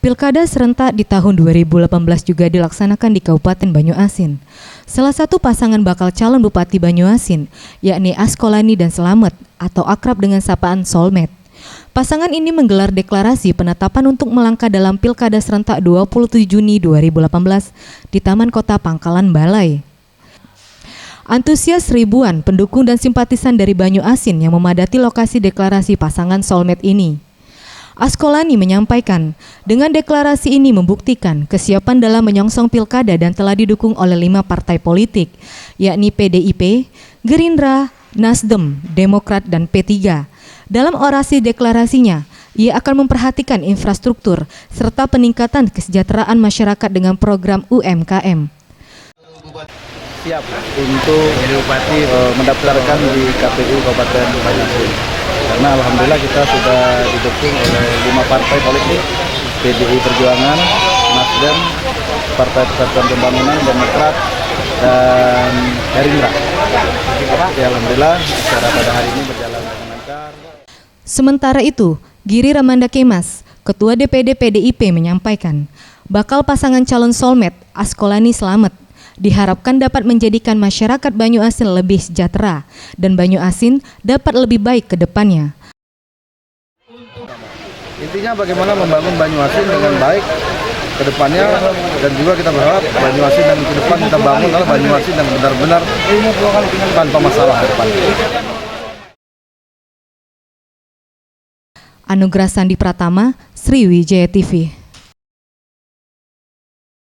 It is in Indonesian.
Pilkada serentak di tahun 2018 juga dilaksanakan di Kabupaten Banyuasin. Salah satu pasangan bakal calon Bupati Banyuasin, yakni Askolani dan Slamet atau akrab dengan sapaan Soulmate. Pasangan ini menggelar deklarasi penetapan untuk melangkah dalam Pilkada serentak 27 Juni 2018 di Taman Kota Pangkalan Balai. Antusias ribuan pendukung dan simpatisan dari Banyuasin yang memadati lokasi deklarasi pasangan Soulmate ini. Askolani menyampaikan, dengan deklarasi ini membuktikan kesiapan dalam menyongsong pilkada dan telah didukung oleh 5 partai politik, yakni PDIP, Gerindra, Nasdem, Demokrat, dan P3. Dalam orasi deklarasinya, ia akan memperhatikan infrastruktur serta peningkatan kesejahteraan masyarakat dengan program UMKM. Siap untuk mendaftarkan di KPU Kabupaten Banyuasin. Karena alhamdulillah kita sudah didukung oleh 5 partai politik, PDI Perjuangan, Nasdem, Partai Persatuan Pembangunan, Demokrat, dan Gerindra. Ya, alhamdulillah acara pada hari ini berjalan dengan lancar. Sementara itu, Giri Ramanda Kemas, Ketua DPD PDIP menyampaikan, bakal pasangan calon Soulmate Askolani Slamet diharapkan dapat menjadikan masyarakat Banyuasin lebih sejahtera dan Banyuasin dapat lebih baik ke depannya. Intinya bagaimana membangun Banyuasin dengan baik ke depannya, dan juga kita berharap Banyuasin dan ke depan kita bangun adalah Banyuasin yang benar-benar tanpa masalah ke depan. Anugrah Sandi Pratama, Sriwijaya TV.